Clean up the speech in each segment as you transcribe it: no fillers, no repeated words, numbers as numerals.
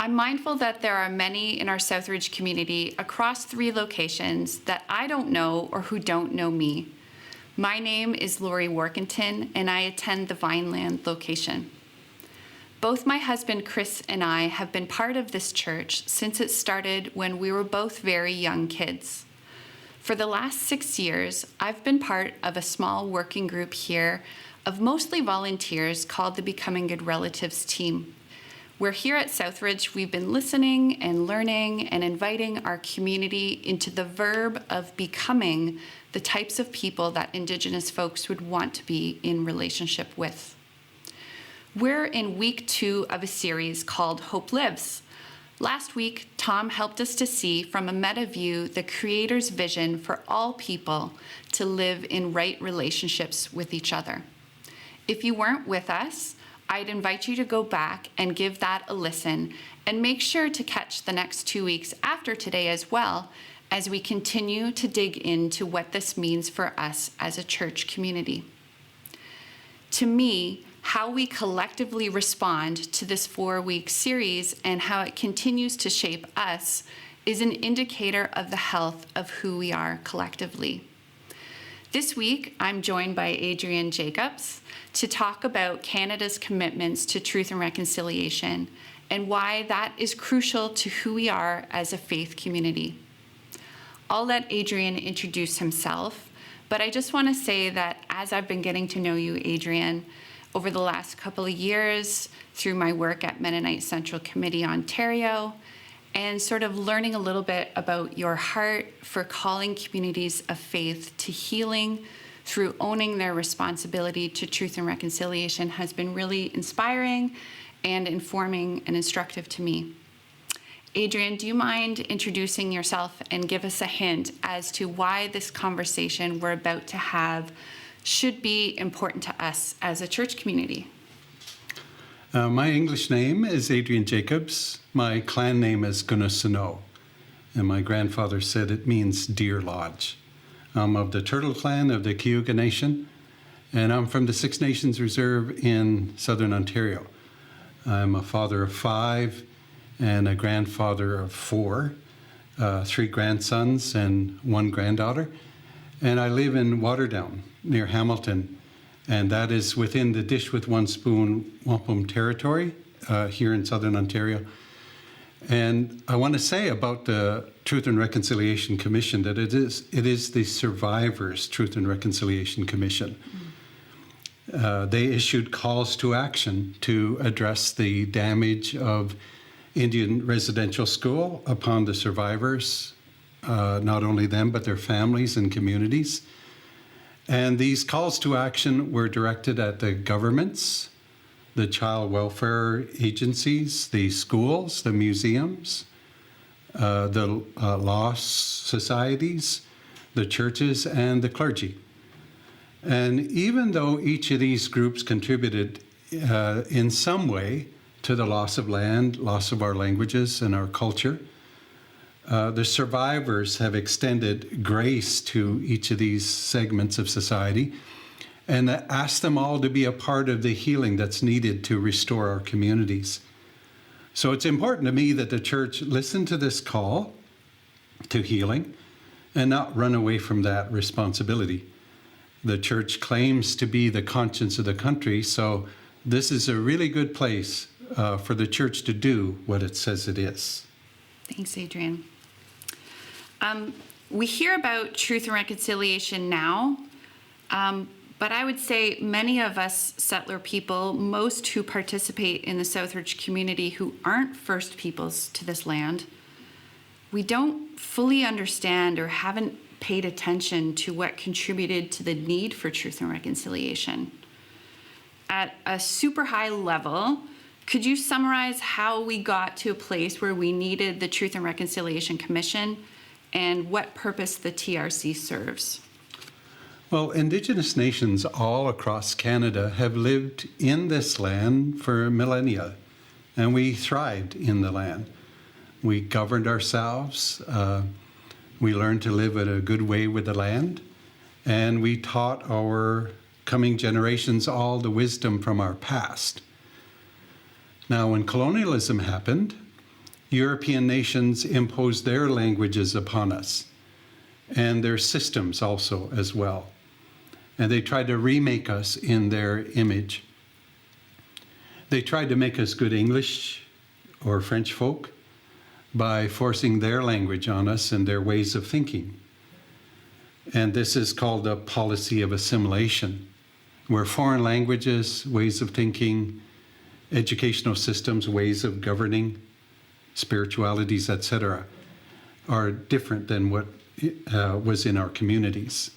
I'm mindful that there are many in our Southridge community across 3 locations that I don't know or who don't know me. My name is Lori Workington, and I attend the Vineland location. Both my husband Chris and I have been part of this church since it started when we were both very young kids. For the last 6 years, I've been part of a small working group here of mostly volunteers called the Becoming Good Relatives team. Where here at Southridge, we've been listening and learning and inviting our community into the verb of becoming the types of people that Indigenous folks would want to be in relationship with. We're in week 2 of a series called Hope Lives. Last week, Tom helped us to see from a meta view the Creator's vision for all people to live in right relationships with each other. If you weren't with us, I'd invite you to go back and give that a listen, and make sure to catch the next 2 weeks after today as well, as we continue to dig into what this means for us as a church community. To me, how we collectively respond to this 4-week series and how it continues to shape us is an indicator of the health of who we are collectively. This week, I'm joined by Adrienne Jacobs to talk about Canada's commitments to truth and reconciliation and why that is crucial to who we are as a faith community. I'll let Adrienne introduce himself, but I just want to say that as I've been getting to know you, Adrienne, over the last couple of years through my work at Mennonite Central Committee Ontario, and sort of learning a little bit about your heart for calling communities of faith to healing through owning their responsibility to truth and reconciliation has been really inspiring and informing and instructive to me. Adrienne, do you mind introducing yourself and give us a hint as to why this conversation we're about to have should be important to us as a church community? My English name is Adrienne Jacobs. My clan name is Gunasanno, and my grandfather said it means Deer Lodge. I'm of the Turtle Clan of the Cayuga Nation, and I'm from the Six Nations Reserve in Southern Ontario. I'm a father of 5 and a grandfather of 4, 3 grandsons and 1 granddaughter, and I live in Waterdown near Hamilton. And that is within the Dish with One Spoon Wampum territory here in Southern Ontario. And I want to say about the Truth and Reconciliation Commission that it is the Survivors Truth and Reconciliation Commission. They issued calls to action to address the damage of Indian residential school upon the survivors, not only them, but their families and communities. And these calls to action were directed at the governments, the child welfare agencies, the schools, the museums, the law societies, the churches, and the clergy. And even though each of these groups contributed in some way to the loss of land, loss of our languages and our culture, the survivors have extended grace to each of these segments of society and asked them all to be a part of the healing that's needed to restore our communities. So it's important to me that the church listen to this call to healing and not run away from that responsibility. The church claims to be the conscience of the country, so this is a really good place for the church to do what it says it is. Thanks, Adrienne. We hear about truth and reconciliation now, but I would say many of us settler people, most who participate in the Southridge community who aren't First Peoples to this land, we don't fully understand or haven't paid attention to what contributed to the need for truth and reconciliation. At a super high level, could you summarize how we got to a place where we needed the Truth and Reconciliation Commission and what purpose the TRC serves? Well, Indigenous nations all across Canada have lived in this land for millennia, and we thrived in the land. We governed ourselves, we learned to live in a good way with the land, and we taught our coming generations all the wisdom from our past. Now, when colonialism happened, European nations imposed their languages upon us and their systems also as well. And they tried to remake us in their image. They tried to make us good English or French folk by forcing their language on us and their ways of thinking. And this is called a policy of assimilation, where foreign languages, ways of thinking, educational systems, ways of governing, spiritualities, etc., are different than what was in our communities.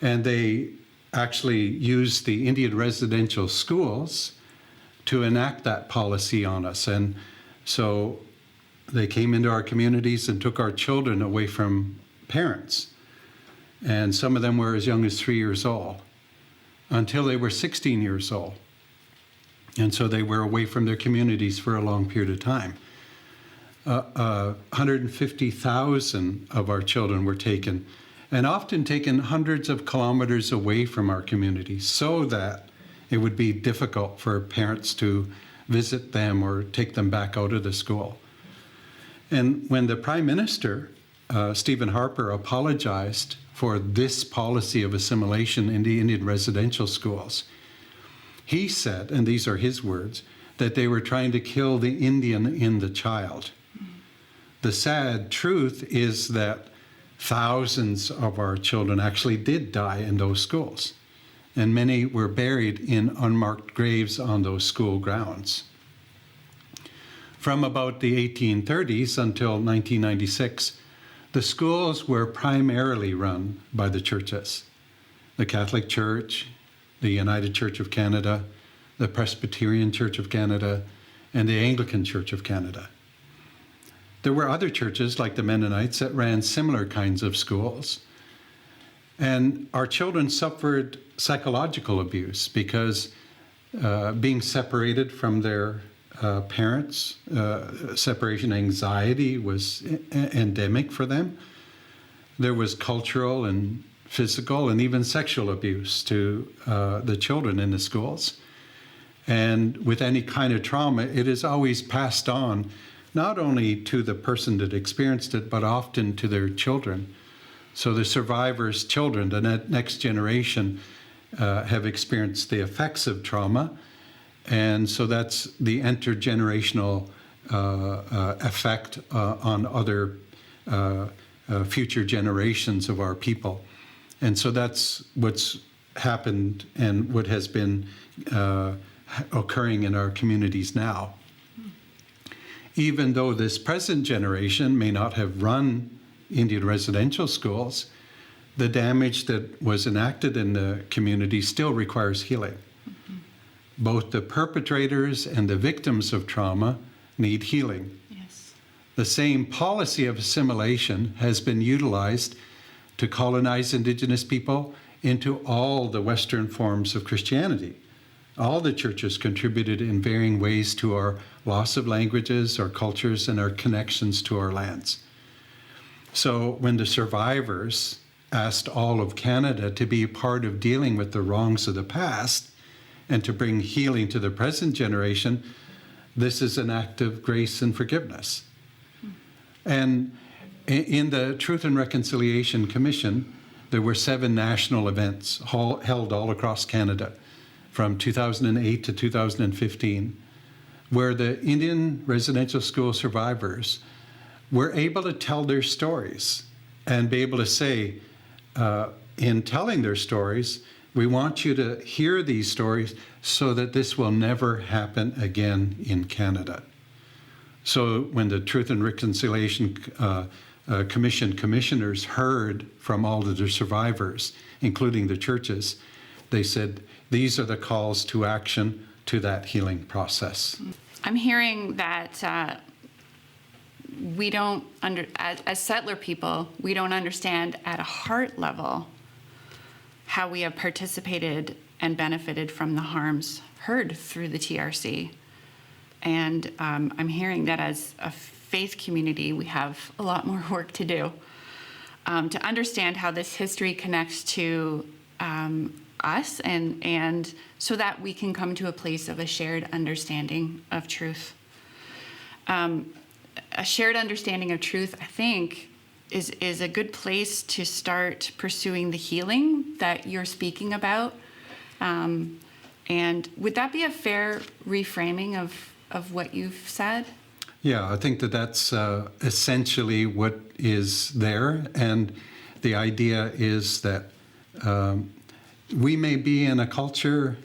And they actually used the Indian residential schools to enact that policy on us. And so they came into our communities and took our children away from parents. And some of them were as young as 3 years old until they were 16 years old. And so they were away from their communities for a long period of time. 150,000 of our children were taken, and often taken hundreds of kilometers away from our communities so that it would be difficult for parents to visit them or take them back out of the school. And when the Prime Minister, Stephen Harper, apologized for this policy of assimilation in the Indian residential schools, he said, and these are his words, that they were trying to kill the Indian in the child. The sad truth is that thousands of our children actually did die in those schools, and many were buried in unmarked graves on those school grounds. From about the 1830s until 1996, the schools were primarily run by the churches, the Catholic Church, the United Church of Canada, the Presbyterian Church of Canada, and the Anglican Church of Canada. There were other churches like the Mennonites that ran similar kinds of schools. And our children suffered psychological abuse because being separated from their parents, separation anxiety was endemic for them. There was cultural and physical and even sexual abuse to the children in the schools. And with any kind of trauma, it is always passed on, not only to the person that experienced it, but often to their children. So the survivors' children, the next generation, have experienced the effects of trauma. And so that's the intergenerational effect on other future generations of our people. And so that's what's happened and what has been occurring in our communities now. Even though this present generation may not have run Indian residential schools, the damage that was enacted in the community still requires healing. Mm-hmm. Both the perpetrators and the victims of trauma need healing. Yes. The same policy of assimilation has been utilized to colonize Indigenous people into all the Western forms of Christianity. All the churches contributed in varying ways to our loss of languages, our cultures, and our connections to our lands. So when the survivors asked all of Canada to be a part of dealing with the wrongs of the past and to bring healing to the present generation, this is an act of grace and forgiveness. And in the Truth and Reconciliation Commission, there were 7 national events held all across Canada from 2008 to 2015, where the Indian residential school survivors were able to tell their stories and be able to say, in telling their stories, we want you to hear these stories so that this will never happen again in Canada. So when the Truth and Reconciliation Commission commissioners heard from all of the survivors, including the churches, they said, these are the calls to action to that healing process. I'm hearing that we don't, as settler people, we don't understand at a heart level how we have participated and benefited from the harms heard through the TRC. And I'm hearing that as a faith community, we have a lot more work to do to understand how this history connects to us and so that we can come to a place of a shared understanding of truth. a shared understanding of truth, I think, is a good place to start pursuing the healing that you're speaking about. And would that be a fair reframing of what you've said? Yeah, I think that that's essentially what is there. And the idea is that we may be in a culture,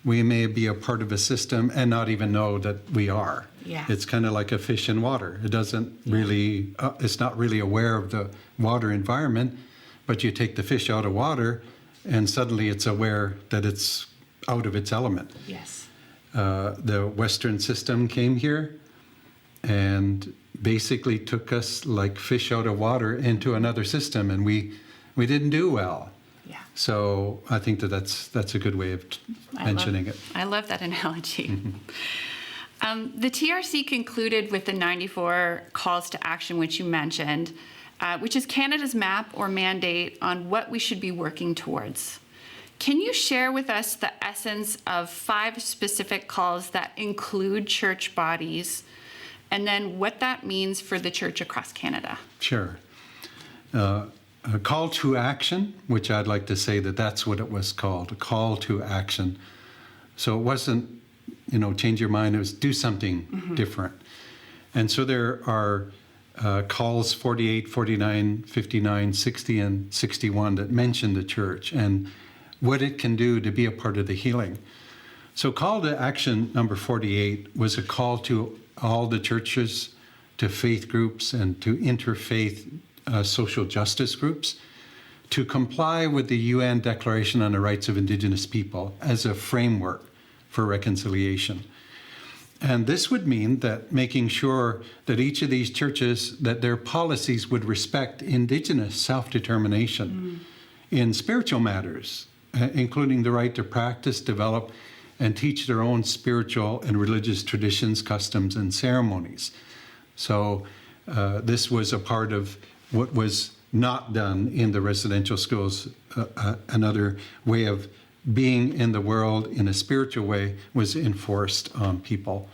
we may be a part of a system and not even know that we are. Yeah. It's kind of like a fish in water. It doesn't really, it's not really aware of the water environment, but you take the fish out of water and suddenly it's aware that it's out of its element. Yes. The Western system came here and basically took us like fish out of water into another system, and we didn't do well. Yeah. So I think that that's a good way of mentioning it. I love that analogy. The TRC concluded with the 94 calls to action, which you mentioned, which is Canada's map or mandate on what we should be working towards. Can you share with us the essence of 5 specific calls that include church bodies, and then what that means for the church across Canada? Sure. A call to action, which I'd like to say that that's what it was called, a call to action. So it wasn't, change your mind, it was do something different. And so there are calls 48, 49, 59, 60, and 61 that mention the church and what it can do to be a part of the healing. So call to action number 48 was a call to all the churches, to faith groups, and to interfaith social justice groups to comply with the UN Declaration on the Rights of Indigenous People as a framework for reconciliation. And this would mean that making sure that each of these churches, that their policies would respect Indigenous self-determination in spiritual matters, including the right to practice, develop, and teach their own spiritual and religious traditions, customs, and ceremonies. So this was a part of what was not done in the residential schools. Another way of being in the world in a spiritual way was enforced on people.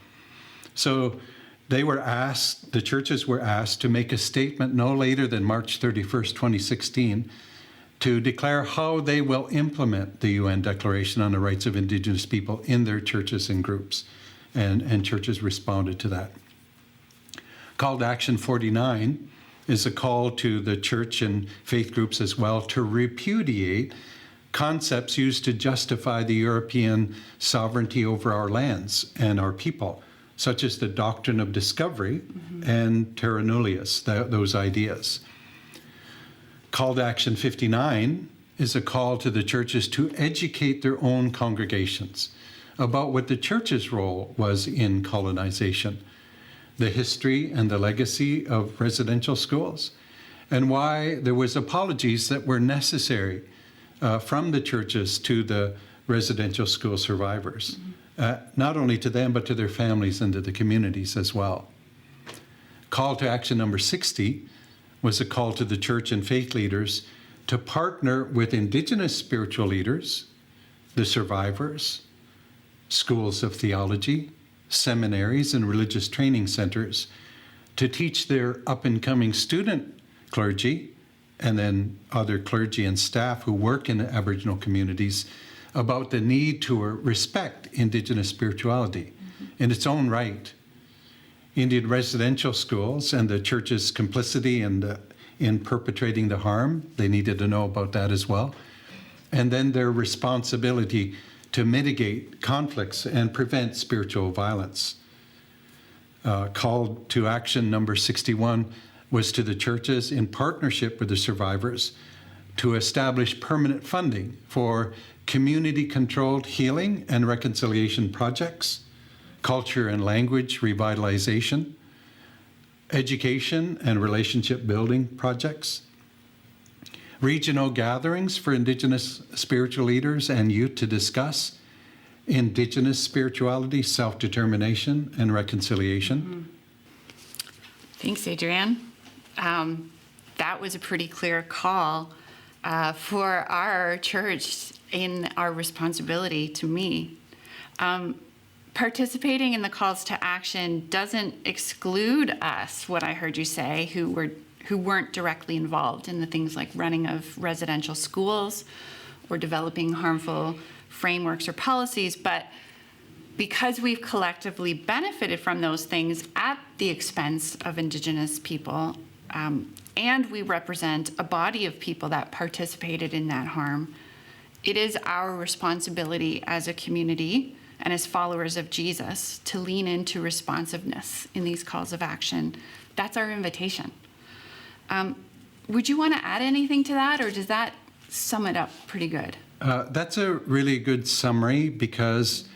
So the churches were asked to make a statement no later than March 31st, 2016, to declare how they will implement the UN Declaration on the Rights of Indigenous People in their churches and groups. And churches responded to that. Call to Action 49 is a call to the church and faith groups as well to repudiate concepts used to justify the European sovereignty over our lands and our people, such as the doctrine of discovery and terra nullius, those ideas. Call to Action 59 is a call to the churches to educate their own congregations about what the church's role was in colonization, the history and the legacy of residential schools, and why there was apologies that were necessary from the churches to the residential school survivors, not only to them, but to their families and to the communities as well. Call to Action number 60 was a call to the church and faith leaders to partner with Indigenous spiritual leaders, the survivors, schools of theology, seminaries, and religious training centers to teach their up-and-coming student clergy and then other clergy and staff who work in the Aboriginal communities about the need to respect Indigenous spirituality in its own right. Indian residential schools and the church's complicity in perpetrating the harm, they needed to know about that as well. And then their responsibility to mitigate conflicts and prevent spiritual violence. Call to Action number 61 was to the churches in partnership with the survivors to establish permanent funding for community-controlled healing and reconciliation projects, culture and language revitalization, education and relationship building projects, regional gatherings for Indigenous spiritual leaders and youth to discuss Indigenous spirituality, self-determination, and reconciliation. Thanks, Adrienne. That was a pretty clear call for our church in our responsibility to me. participating in the calls to action doesn't exclude us, what I heard you say, who weren't directly involved in the things like running of residential schools or developing harmful frameworks or policies, but because we've collectively benefited from those things at the expense of Indigenous people, and we represent a body of people that participated in that harm, it is our responsibility as a community and as followers of Jesus to lean into responsiveness in these calls of action. That's our invitation. Would you want to add anything to that, or does that sum it up pretty good? That's a really good summary, because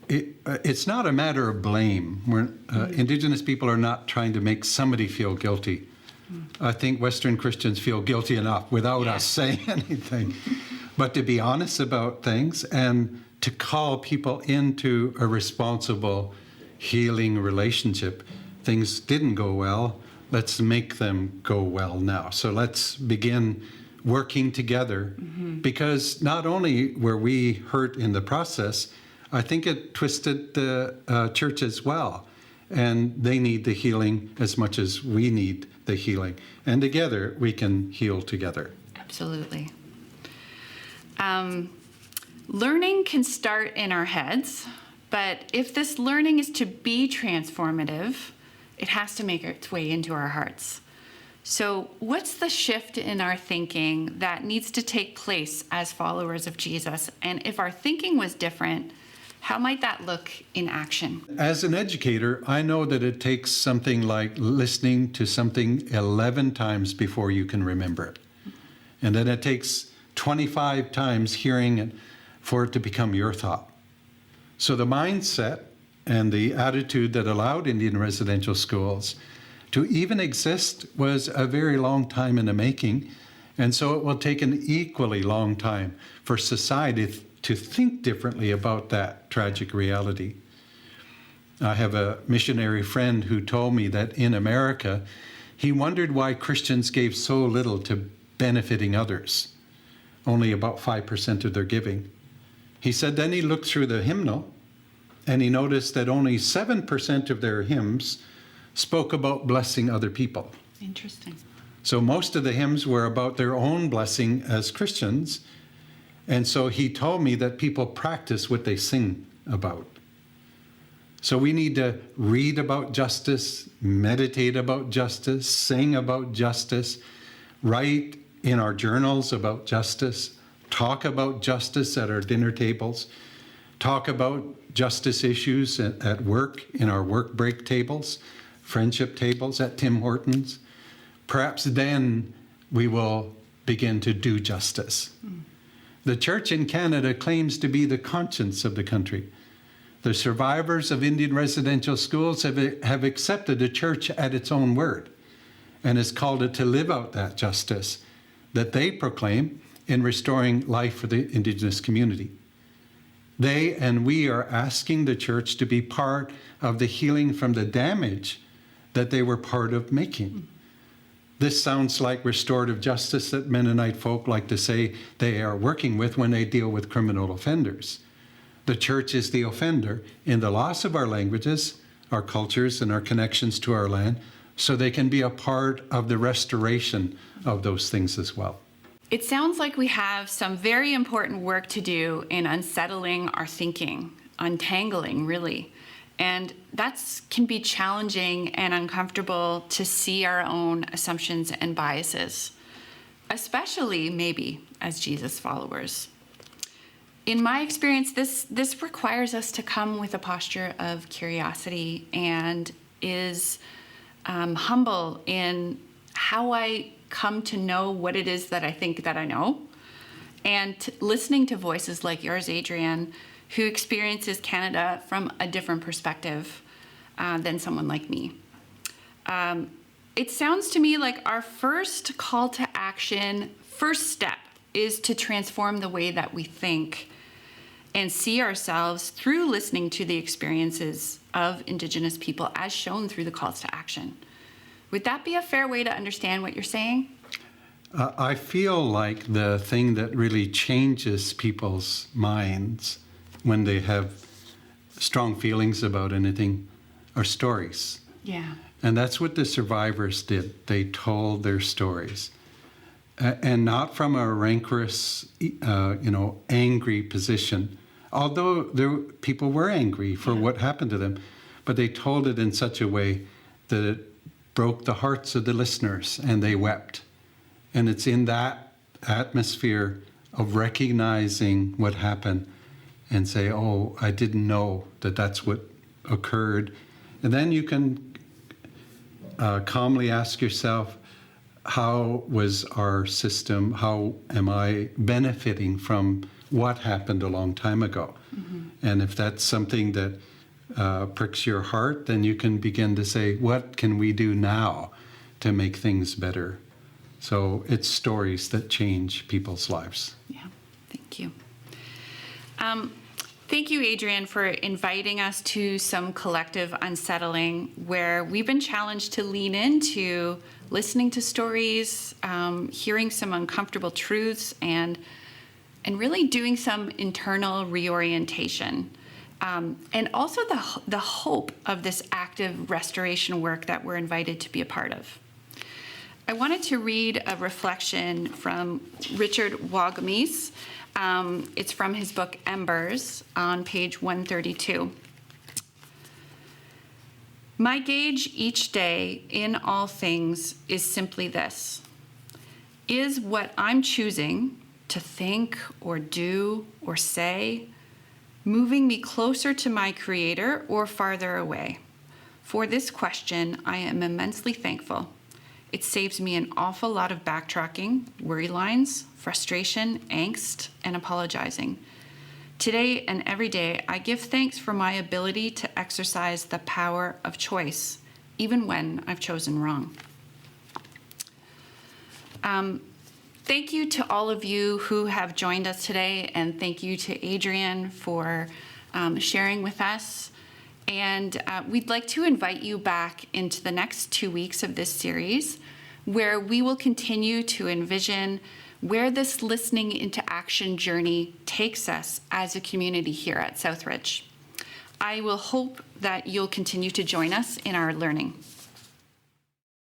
it's not a matter of blame. Indigenous people are not trying to make somebody feel guilty. I think Western Christians feel guilty enough without us saying anything. But to be honest about things and to call people into a responsible, healing relationship. Things didn't go well. Let's make them go well now. So let's begin working together, because not only were we hurt in the process, I think it twisted the church as well. And they need the healing as much as we need the healing. And together we can heal together. Absolutely. Learning can start in our heads, but if this learning is to be transformative, it has to make its way into our hearts. So what's the shift in our thinking that needs to take place as followers of Jesus? And if our thinking was different, how might that look in action? As an educator, I know that it takes something like listening to something 11 times before you can remember it. And then it takes 25 times hearing it for it to become your thought. So the mindset and the attitude that allowed Indian residential schools to even exist was a very long time in the making. And so it will take an equally long time for society to think differently about that tragic reality. I have a missionary friend who told me that in America, he wondered why Christians gave so little to benefiting others, only about 5% of their giving. He said then he looked through the hymnal and he noticed that only 7% of their hymns spoke about blessing other people. Interesting. So most of the hymns were about their own blessing as Christians. And so he told me that people practice what they sing about. So we need to read about justice, meditate about justice, sing about justice, write in our journals about justice, talk about justice at our dinner tables, talk about justice issues at work, in our work break tables, friendship tables at Tim Hortons. Perhaps then we will begin to do justice. The church in Canada claims to be the conscience of the country. The survivors of Indian residential schools have accepted the church at its own word and has called it to live out that justice that they proclaim in restoring life for the Indigenous community. They and we are asking the church to be part of the healing from the damage that they were part of making. This sounds like restorative justice that Mennonite folk like to say they are working with when they deal with criminal offenders. The church is the offender in the loss of our languages, our cultures, and our connections to our land, so they can be a part of the restoration of those things as well. It sounds like we have some very important work to do in unsettling our thinking, untangling, really. And that can be challenging and uncomfortable to see our own assumptions and biases, especially maybe as Jesus followers. In my experience, this requires us to come with a posture of curiosity and is humble in how I come to know what it is that I think that I know, and listening to voices like yours, Adrienne, who experiences Canada from a different perspective than someone like me. It sounds to me like our first call to action, first step, is to transform the way that we think and see ourselves through listening to the experiences of Indigenous people as shown through the calls to action. Would that be a fair way to understand what you're saying? I feel like the thing that really changes people's minds when they have strong feelings about anything are stories. Yeah. And that's what the survivors did. They told their stories. And not from a rancorous, angry position. Although people were angry for what happened to them, but they told it in such a way that it broke the hearts of the listeners and they wept. And it's in that atmosphere of recognizing what happened and say, oh, I didn't know that that's what occurred. And then you can calmly ask yourself, how was our system, how am I benefiting from what happened a long time ago? Mm-hmm. And if that's something that pricks your heart, then you can begin to say, what can we do now to make things better? So it's stories that change people's lives. Yeah, thank you. Thank you, Adrian, for inviting us to some collective unsettling where we've been challenged to lean into listening to stories, hearing some uncomfortable truths, and really doing some internal reorientation. And also the hope of this active restoration work that we're invited to be a part of. I wanted to read a reflection from Richard Wagamese. It's from his book Embers on page 132. My gauge each day in all things is simply this. Is what I'm choosing to think or do or say moving me closer to my Creator or farther away? For this question, I am immensely thankful. It saves me an awful lot of backtracking, worry lines, frustration, angst, and apologizing. Today and every day, I give thanks for my ability to exercise the power of choice, even when I've chosen wrong. Thank you to all of you who have joined us today, and thank you to Adrian for sharing with us. And we'd like to invite you back into the next 2 weeks of this series, where we will continue to envision where this listening into action journey takes us as a community here at Southridge. I will hope that you'll continue to join us in our learning.